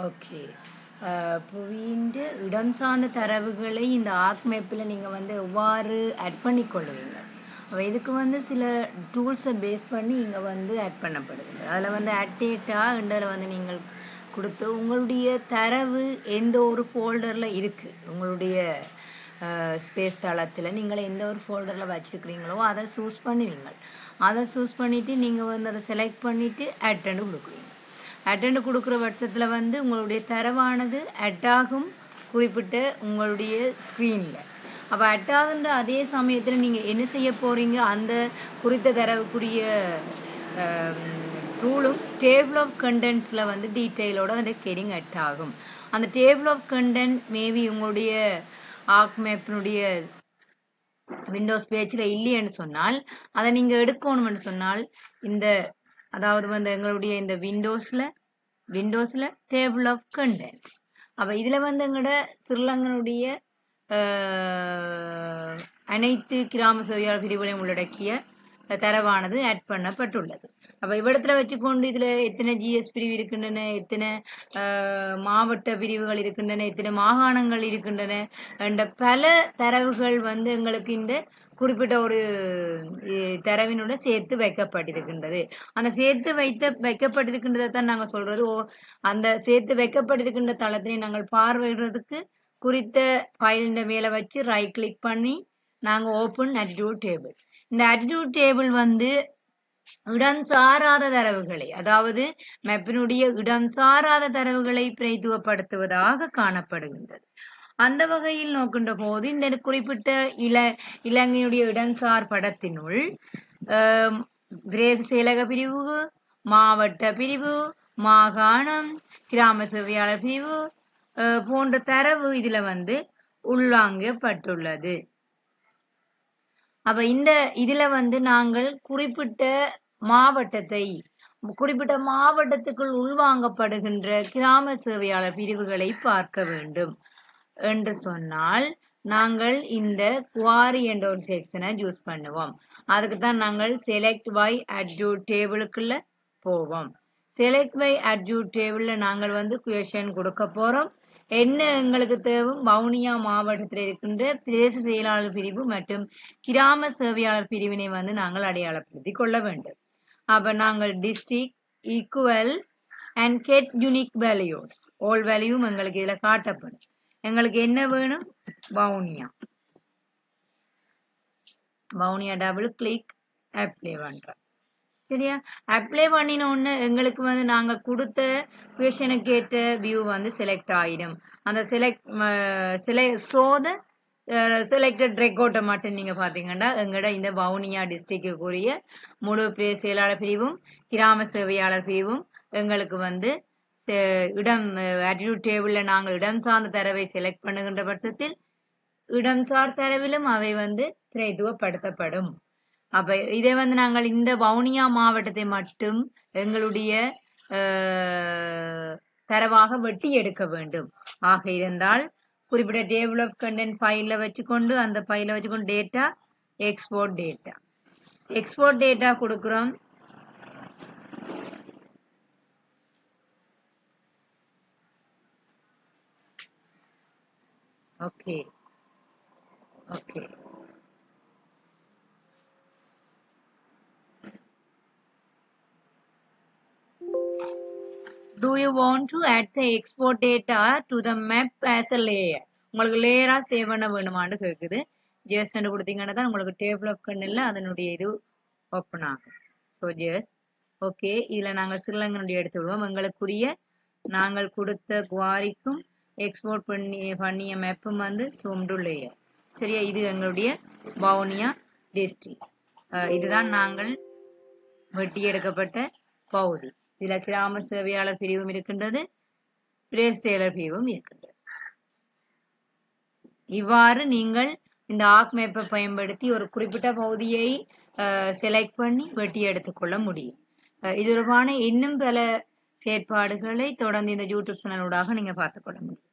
Okay. புவியின் இடம் சார்ந்த தரவுகளை இந்த ஆர்க் மேப்பில் நீங்கள் வந்து எவ்வாறு ஆட் பண்ணி கொள்ளுவீங்க? இதுக்கு வந்து சில டூல்ஸை பேஸ் பண்ணி இங்கே வந்து ஆட் பண்ணப்படுது. அதில் வந்து ஆட் டேட்டான்றதில் வந்து நீங்கள் கொடுத்து உங்களுடைய தரவு எந்த ஒரு ஃபோல்டரில் இருக்குது, உங்களுடைய ஸ்பேஸ் தளத்தில் நீங்கள் எந்த ஒரு ஃபோல்டரில் வச்சுருக்கிறீங்களோ அதை சூஸ் பண்ணுவீங்க. அதை சூஸ் பண்ணிவிட்டு நீங்கள் வந்து அதை செலக்ட் பண்ணிவிட்டு அட்டெண்டு கொடுக்குறீங்க. அட்டெண்டு கொடுக்குற பட்சத்தில் வந்து உங்களுடைய தரவானது அட்டாகும் குறிப்பிட்ட உங்களுடைய ஸ்க்ரீனில். அப்போ அட்டாகுன்ற அதே சமயத்தில் நீங்கள் என்ன செய்ய போகிறீங்க, அந்த குறித்த தரவுக்குரிய டூலும் டேபிள் ஆஃப் கண்டென்ட்ஸில் வந்து டீட்டெயிலோட அந்த கெரிங் அட் ஆகும். அந்த டேபிள் ஆஃப் கண்டென்ட் மேபி உங்களுடைய ஆர்க் மேப்பினுடைய விண்டோஸ் பேஜில் இல்லைன்னு சொன்னால் அதை நீங்கள் எடுக்கணும்னு சொன்னால் இந்த அதாவது வந்து எங்களுடைய இந்த விண்டோஸில் டேபிள் ஆஃப் கண்டென்ட்ஸ். அப்போ இதில் வந்து எங்களோட ஸ்ரீலங்கனுடைய அனைத்து கிராம சேவையாளர் பிரிவுகளையும் உள்ளடக்கிய தரவானது ஆட் பண்ணப்பட்டுள்ளது. அப்போ இவ்விடத்துல வச்சுக்கொண்டு இதில் எத்தனை ஜிஎஸ் பிரிவு இருக்கின்றன, எத்தனை மாவட்ட பிரிவுகள் இருக்கின்றன, எத்தனை மாகாணங்கள் இருக்கின்றன என்ற பல தரவுகள் வந்து எங்களுக்கு இந்த குறிப்பிட்ட ஒரு தரவினோட சேர்த்து வைக்கப்பட்டிருக்கின்றது. அந்த சேர்த்து வைக்கப்பட்டிருக்கின்றதை தான் நாங்கள் சொல்றது. அந்த சேர்த்து வைக்கப்பட்டிருக்கின்ற தளத்தினை நாங்கள் பார்வையிடுறதுக்கு குறித்த ஃபைலின் மேலே வச்சு ரைட் கிளிக் பண்ணி நாங்கள் ஓப்பன் அட்டிடியூட் டேபிள். இந்த அட்டிடியூட் டேபிள் வந்து இடம் சாராத தரவுகளை, அதாவது மேப்பினுடைய இடம் சாராத தரவுகளை பிரதித்துவப்படுத்துவதாக காணப்படுகின்றது. அந்த வகையில் நோக்கின்ற போது இந்த குறிப்பிட்ட இலங்கையுடைய இடம்சார் படத்தினுள் பிரதேச செயலக பிரிவு, மாவட்ட பிரிவு, மாகாணம், கிராம சேவையாளர் பிரிவு போன்ற தரவு இதுல வந்து உள்வாங்கப்பட்டுள்ளது. அப்ப இந்த இதுல வந்து நாங்கள் குறிப்பிட்ட மாவட்டத்துக்குள் உள்வாங்கப்படுகின்ற கிராம சேவையாளர் பிரிவுகளை பார்க்க வேண்டும் என்று சொன்னால் நாங்கள் இந்த குவாரி என்ற ஒரு செக்ஷனை யூஸ் பண்ணுவோம். அதுக்கு தான் நாங்கள் செலக்ட் பை அட்ரிபியூட் டேபிளுக்குள்ள போவோம். செலக்ட் பை அட்ரிபியூட் டேபிள்ல நாங்கள் வந்து குவேஷன் கொடுக்க போறோம். என்ன எங்களுக்கு தேவை, வவுனியா மாவட்டத்தில் இருக்கின்ற பிரதேச செயலாளர் பிரிவு மற்றும் கிராம சேவையாளர் பிரிவினை வந்து நாங்கள் அடையாளப்படுத்தி கொள்ள வேண்டும். அப்ப நாங்கள் district equal and get unique values, all வேல்யூவும் எங்களுக்கு இதுல காட்டப்படும். எங்களுக்கு என்ன வேணும், வவுனியா டபுள் கிளிக் அப்ளை பண்றோம். சரியா, அப்ளை பண்ணின உடனே எங்களுக்கு வந்து நாங்க கொடுத்த குவேஷனுக்கு ஏற்ற வியூ வந்து செலக்ட் ஆயிடும். அந்த செலக்டட் ரெக்கார்டை மட்டும் நீங்க பாத்தீங்கன்னா எங்கட இந்த வவுனியா டிஸ்ட்ரிக்டுக்குரிய முழு பிரதேச செயலாளர் பிரிவும் கிராம சேவையாளர் பிரிவும் எங்களுக்கு வந்து அட்டிடியூட் டேபிள்ல நாங்கள் இடம் சார்ந்த தரவை செலக்ட் பண்ணுகின்ற பட்சத்தில் இடம்சார் தரவிலும் அவை வந்து பிரதித்துவப்படுத்தப்படும். அப்ப இதை வந்து நாங்கள் இந்த வவுனியா மாவட்டத்தை மட்டும் எங்களுடைய தரவாக வெட்டி எடுக்க வேண்டும். ஆக இருந்தால் குறிப்பிட்ட டேபிள் ஆஃப் கண்டென்ட் ஃபைல வச்சுக்கொண்டு அந்த ஃபைல வச்சுக்கொண்டு டேட்டா எக்ஸ்போர்ட் டேட்டா கொடுக்கிறோம். Okay. Do you want to add the export data to the map as a layer? உங்களுக்கு லேயரா சேவ் பண்ண வேணுமான்னு கேக்குது. ஜஸ்ட் கொடுத்தீங்கன்னா தான் உங்களுக்கு டேபிள் ஆஃப் கண்டென்ட்ல அதனுடைய இது ஓப்பன் ஆகும். So just okay. இதுல நாங்கள் ஸ்ரீலங்கனுடைய எடுத்து விடுவோம். எங்களுக்குரிய நாங்கள் கொடுத்த குவாரிக்கும் எக்ஸ்போர்ட் பண்ணிய மேப்பும் வந்து சூம்டு லேயர். சரியா, இது எங்களுடைய வவுனியா டிஸ்ட்ரிக்ட். இதுதான் நாங்கள் வெட்டி எடுக்கப்பட்ட பகுதி. இதுல கிராம சேவையாளர் பிரிவும் இருக்கின்றது, பிரதேச செயலர் பிரிவும் இருக்கின்றது. இவ்வாறு நீங்கள் இந்த ஆர்க் மேப்பை பயன்படுத்தி ஒரு குறிப்பிட்ட பகுதியை செலக்ட் பண்ணி வெட்டி எடுத்துக்கொள்ள முடியும். இது தொடர்பான இன்னும் பல செயற்பாடுகளை தொடர்ந்து இந்த யூடியூப் சேனலூடாக நீங்க பார்த்துக்கொள்ள முடியும்.